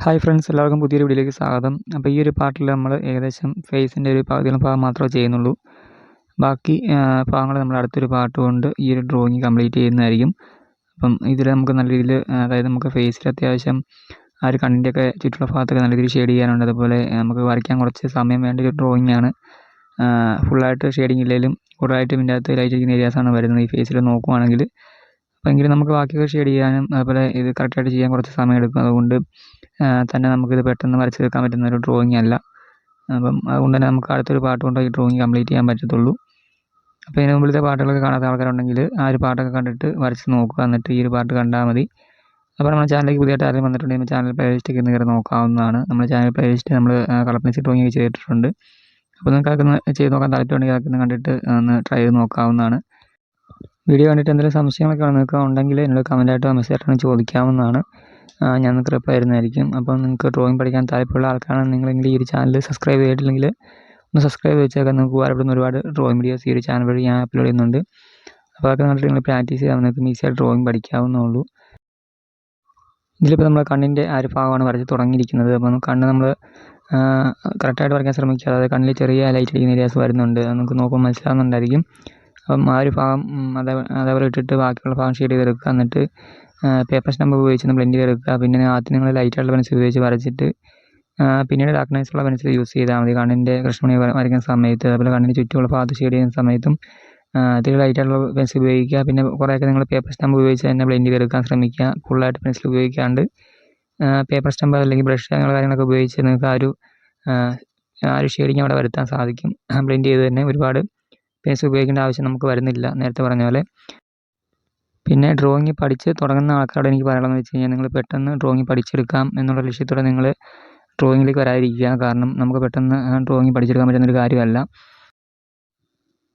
Hi friends, എല്ലാവർക്കും പുതിയൊരു വീഡിയോയിലേക്ക് സ്വാഗതം. അപ്പോൾ ഈ ഒരു പാർട്ടിൽ നമ്മൾ ഏകദേശം ഫേസിൻ്റെ ഒരു പകുതിയോളം ഭാഗം മാത്രമേ ചെയ്യുന്നുള്ളൂ. ബാക്കി ഭാഗങ്ങൾ നമ്മൾ അടുത്തൊരു പാർട്ട് കൊണ്ട് ഈ ഒരു ഡ്രോയിങ് കംപ്ലീറ്റ് ചെയ്യുന്നതായിരിക്കും. അപ്പം ഇതിൽ നമുക്ക് നല്ല രീതിയിൽ അതായത് നമുക്ക് ഫേസിൽ അത്യാവശ്യം ആ ഒരു കണ്ണിൻ്റെയൊക്കെ ചുറ്റുള്ള ഭാഗത്തൊക്കെ നല്ല രീതിയിൽ ഷെയ്ഡ് ചെയ്യാനുണ്ട്. അതുപോലെ നമുക്ക് വരയ്ക്കാൻ കുറച്ച് സമയം വേണ്ട ഒരു ഡ്രോയിങ്ങാണ്. ഫുള്ളായിട്ട് ഷെയ്ഡിങ് ഇല്ലെങ്കിലും കൂടുതലായിട്ടും ഇതിൻ്റെ അകത്ത് ലൈറ്റ് അടിക്കുന്ന ഏരിയാസാണ് വരുന്നത് ഈ ഫേസിൽ നോക്കുവാണെങ്കിൽ. അപ്പോൾ എങ്കിലും നമുക്ക് ബാക്കിയൊക്കെ ഷെയ്ഡ് ചെയ്യാനും അതുപോലെ ഇത് കറക്റ്റായിട്ട് ചെയ്യാൻ കുറച്ച് സമയം എടുക്കും. അതുകൊണ്ട് തന്നെ നമുക്കിത് പെട്ടെന്ന് വരച്ച് തീർക്കാൻ പറ്റുന്ന ഒരു ഡ്രോയിങ് അല്ല. അപ്പം അതുകൊണ്ട് തന്നെ നമുക്ക് അടുത്തൊരു പാർട്ട് കൊണ്ട് ഈ ഡ്രോയിങ് കംപ്ലീറ്റ് ചെയ്യാൻ പറ്റത്തുള്ളൂ. അപ്പോൾ ഇതിന് മുമ്പിലത്തെ പാട്ടുകളൊക്കെ കാണാത്ത ആൾക്കാരുണ്ടെങ്കിൽ ആ ഒരു പാട്ടൊക്കെ കണ്ടിട്ട് വരച്ച് നോക്കുക. എന്നിട്ട് ഈ ഒരു പാട്ട് കണ്ടാൽ മതി. അപ്പോൾ നമ്മുടെ ചാനലിലേക്ക് പുതിയതായിട്ട് ആരെങ്കിലും വന്നിട്ടുണ്ടെങ്കിൽ ചാനൽ പ്ലേലിസ്റ്റൊക്കെ ഒന്ന് കയറി നോക്കാവുന്നതാണ്. നമ്മുടെ ചാനൽ പ്ലേലിസ്റ്റ് നമ്മൾ കളർ പെൻസിൽ ഡ്രോയിങ് ചെയ്തിട്ടുണ്ട്. അപ്പോൾ നിങ്ങൾക്ക് അതൊക്കെ ചെയ്ത് നോക്കാൻ താല്പര്യമുണ്ടെങ്കിൽ അതൊക്കെ ഒന്ന് കണ്ടിട്ട് ഒന്ന് ട്രൈ ചെയ്ത് നോക്കാവുന്നതാണ്. വീഡിയോ കണ്ടിട്ട് എന്തെങ്കിലും സംശയങ്ങളൊക്കെ നിങ്ങൾക്ക് ഉണ്ടെങ്കിൽ എന്നോട് കമൻറ്റായിട്ടോ മെസ്സേജായിട്ടോ ചോദിക്കാവുന്നതാണ്. ഞാൻ നിങ്ങൾക്ക് റിപ്ലൈ തരുന്നതായിരിക്കും. അപ്പോൾ നിങ്ങൾക്ക് ഡ്രോയിങ് പഠിക്കാൻ താല്പര്യമുള്ള ആൾക്കാരാണ് നിങ്ങളെങ്കിൽ ഈ ഒരു ചാനൽ സബ്സ്ക്രൈബ് ചെയ്തിട്ടില്ലെങ്കിൽ ഒന്ന് സബ്സ്ക്രൈബ് വെച്ചേക്കാം. നിങ്ങൾക്ക് ഉപകാരപ്പെടുന്ന ഒരുപാട് ഡ്രോയിങ് വീഡിയോസ് ഈ ഒരു ചാനൽ വഴി ഞാൻ അപ്ലോഡ് ചെയ്യുന്നുണ്ട്. അപ്പോൾ അതൊക്കെ കണ്ടിട്ട് നിങ്ങൾ പ്രാക്ടീസ് ചെയ്താൽ നിങ്ങൾക്ക് ഈസിയായിട്ട് ഡ്രോയിങ് പഠിക്കാവുന്നേ. ഇതിലിപ്പോൾ നമ്മൾ കണ്ണിൻ്റെ ആ ഒരു ഭാഗമാണ് വരച്ച് തുടങ്ങിയിരിക്കുന്നത്. അപ്പം കണ്ണ് നമ്മൾ കറക്റ്റായിട്ട് വരയ്ക്കാൻ ശ്രമിക്കുക. അതായത് കണ്ണിൽ ചെറിയ ലൈറ്റ് അടിക്കുന്ന ഏരിയാസ് വരുന്നുണ്ട്. അത് നമുക്ക് നോക്കുമ്പോൾ മനസ്സിലാകുന്നുണ്ടായിരിക്കും. അപ്പം ആ ഒരു ഭാഗം അതേപോലെ ഇട്ടിട്ട് ബാക്കിയുള്ള ഭാഗം ഷെയ്ഡ് ചെയ്തെടുക്കുക. എന്നിട്ട് പേപ്പർ സ്റ്റാമ്പ് ഉപയോഗിച്ച് ഒന്ന് ബ്ലെൻഡ് ചെയ്തെടുക്കുക. പിന്നെ ആദ്യം നിങ്ങൾ ലൈറ്റായിട്ടുള്ള പെൻസിൽ ഉപയോഗിച്ച് വരച്ചിട്ട് പിന്നീട് ഡാർക്ക്നെസ്സുള്ള പെൻസിൽ യൂസ് ചെയ്താൽ മതി. കണ്ണിൻ്റെ കൃഷ്ണമണി വരയ്ക്കുന്ന സമയത്ത് അതുപോലെ കണ്ണിന് ചുറ്റുമുള്ള ഭാഗത്ത് ഷെയ്ഡ് ചെയ്യുന്ന സമയത്തും ഇത്തിരി ലൈറ്റായിട്ടുള്ള പെൻസിൽ ഉപയോഗിക്കുക. പിന്നെ കുറേയൊക്കെ നിങ്ങൾ പേപ്പർ സ്റ്റാമ്പ് ഉപയോഗിച്ച് തന്നെ ബ്ലെൻഡ് ചെയ്തെടുക്കാൻ ശ്രമിക്കുക. ഫുള്ളായിട്ട് പെൻസിൽ ഉപയോഗിക്കാണ്ട് പേപ്പർ സ്റ്റാമ്പ് അല്ലെങ്കിൽ ബ്രഷ് അങ്ങനെയുള്ള കാര്യങ്ങളൊക്കെ ഉപയോഗിച്ച് നിങ്ങൾക്ക് ആ ഒരു ഷെയ്ഡിങ് അവിടെ വരുത്താൻ സാധിക്കും. ബ്ലെൻഡ് ചെയ്ത് തന്നെ ഒരുപാട് പെൻസിൽ ഉപയോഗിക്കേണ്ട ആവശ്യം നമുക്ക് വരുന്നില്ല, നേരത്തെ പറഞ്ഞ പോലെ. പിന്നെ ഡ്രോയിങ് പഠിച്ച് തുടങ്ങുന്ന ആൾക്കാരോട് എനിക്ക് പറയാനുള്ളതെന്ന് വെച്ച് കഴിഞ്ഞാൽ നിങ്ങൾ പെട്ടെന്ന് ഡ്രോയിങ് പഠിച്ചെടുക്കാം എന്നുള്ള ലക്ഷ്യത്തോടെ നിങ്ങൾ ഡ്രോയിങ്ങിലേക്ക് വരാതിരിക്കുക. കാരണം നമുക്ക് പെട്ടെന്ന് ഡ്രോയിങ് പഠിച്ചെടുക്കാൻ പറ്റുന്നൊരു കാര്യമല്ല.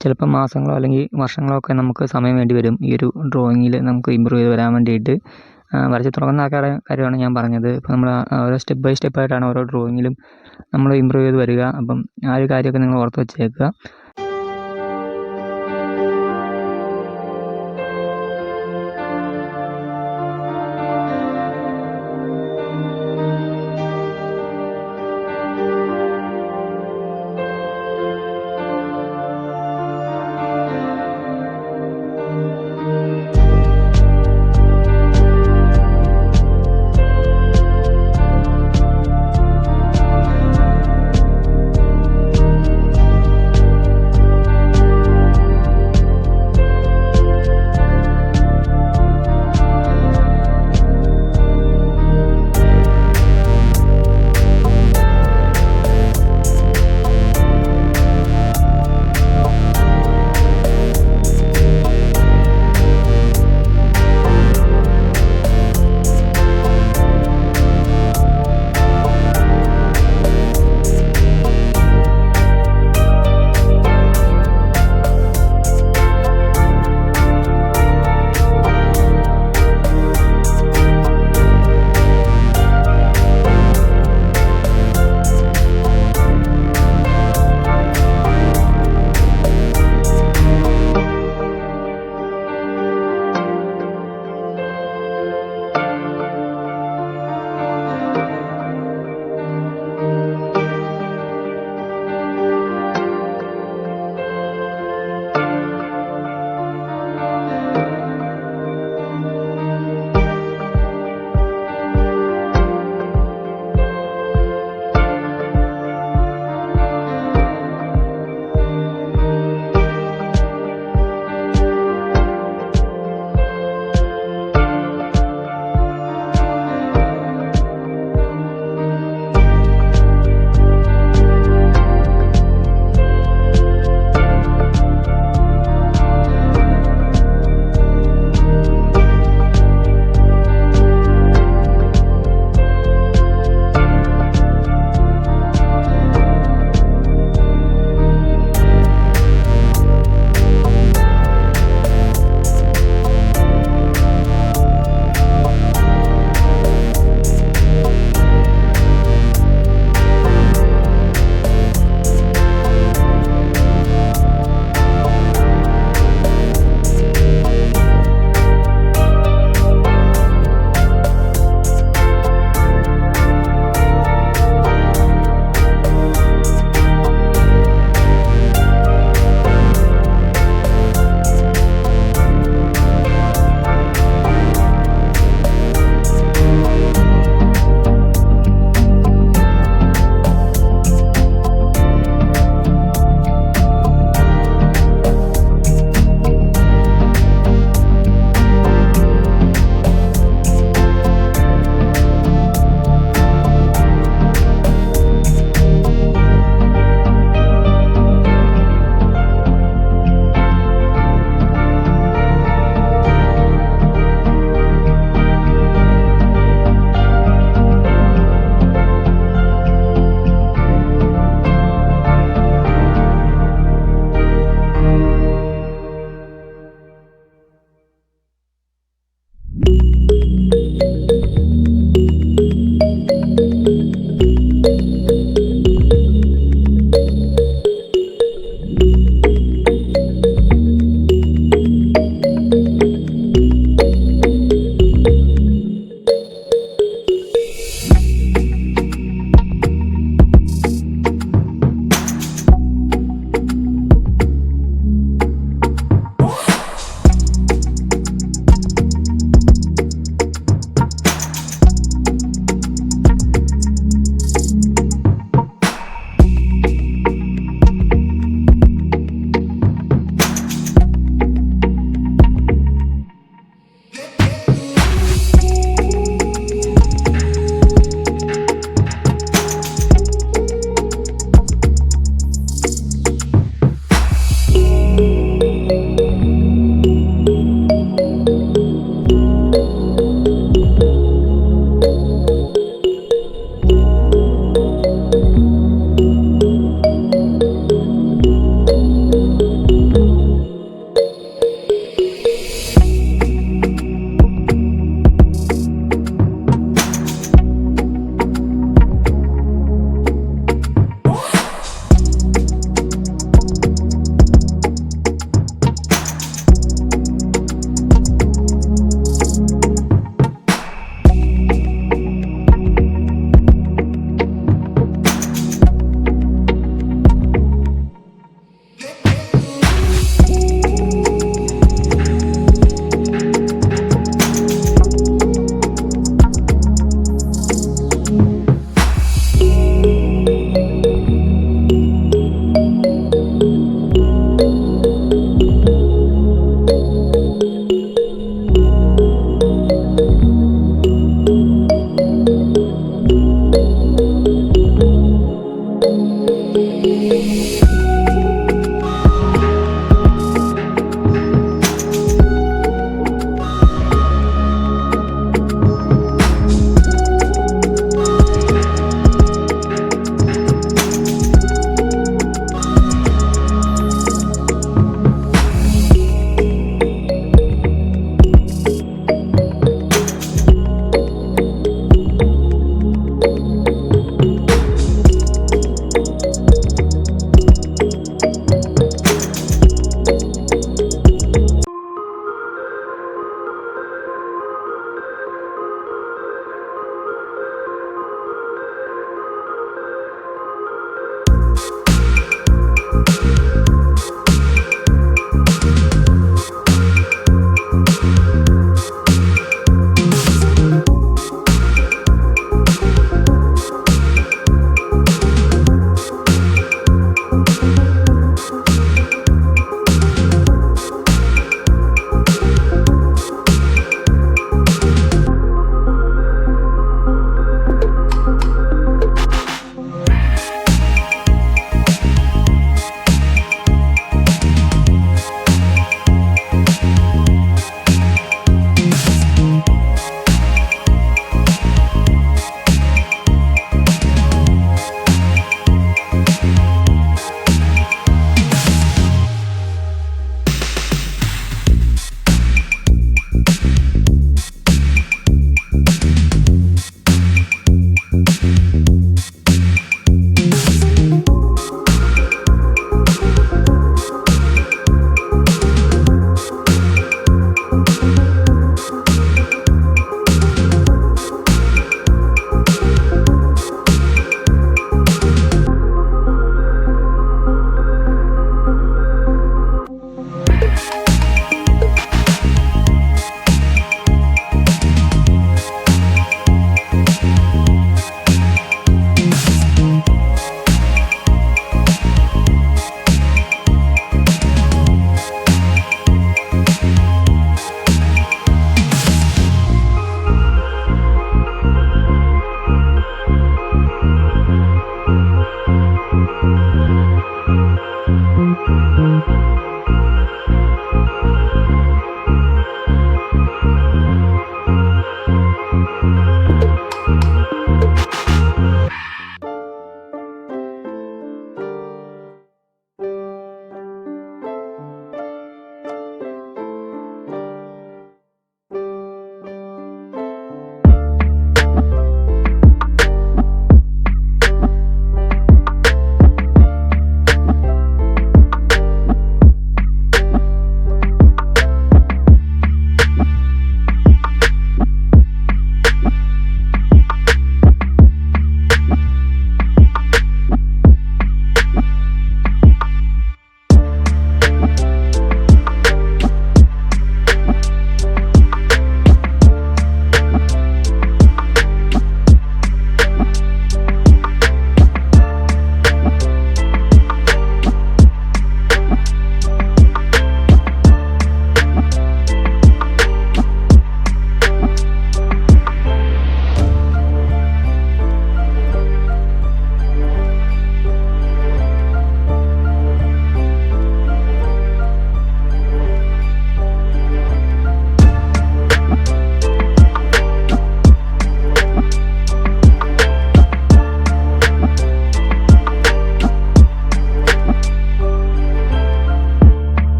ചിലപ്പോൾ മാസങ്ങളോ അല്ലെങ്കിൽ വർഷങ്ങളോ ഒക്കെ നമുക്ക് സമയം വേണ്ടി വരും ഈ ഒരു ഡ്രോയിങ്ങിൽ നമുക്ക് ഇമ്പ്രൂവ് ചെയ്ത് വരാൻ വേണ്ടിയിട്ട്. വരച്ച് തുടങ്ങുന്ന ആൾക്കാരുടെ കാര്യമാണ് ഞാൻ പറഞ്ഞത്. ഇപ്പോൾ നമ്മൾ ഓരോ സ്റ്റെപ്പ് ബൈ സ്റ്റെപ്പായിട്ടാണ് ഓരോ ഡ്രോയിങ്ങിലും നമ്മൾ ഇമ്പ്രൂവ് ചെയ്ത് വരിക. അപ്പം ആ ഒരു കാര്യമൊക്കെ നിങ്ങൾ ഓർത്ത് വെച്ചേക്കുക.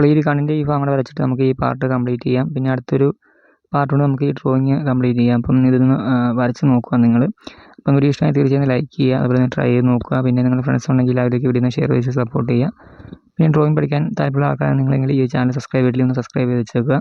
ഈ ഒരു കണ്ണിൻ്റെ ഈ ഭാഗം കൂടെ വരച്ചിട്ട് നമുക്ക് ഈ പാർട്ട് കംപ്ലീറ്റ് ചെയ്യാം. പിന്നെ അടുത്തൊരു പാർട്ട് കൊണ്ട് നമുക്ക് ഈ ഡ്രോയിങ് കംപ്ലീറ്റ് ചെയ്യാം. അപ്പം ഇതൊന്ന് വരച്ച് നോക്കുക നിങ്ങൾ. അപ്പം വീഡിയോ ഇഷ്ടമായി തീർച്ചയായും ലൈക്ക് ചെയ്യുക, അതുപോലെ തന്നെ ട്രൈ ചെയ്ത് നോക്കുക. പിന്നെ നിങ്ങളുടെ ഫ്രണ്ട്സ് ഉണ്ടെങ്കിൽ അവർക്ക് വീഡിയോ ഒന്ന് ഷെയർ ചെയ്ത് സപ്പോർട്ട് ചെയ്യുക. പിന്നെ ഡ്രോയിങ് പഠിക്കാൻ താല്പര്യമുള്ള ആൾക്കാരാണ് നിങ്ങളെങ്കിൽ ഈ ചാനൽ സബ്സ്ക്രൈബ് ചെയ്തില്ലെങ്കിൽ ഒന്ന് സബ്സ്ക്രൈബ് ചെയ്ത് വെച്ചേക്കുക.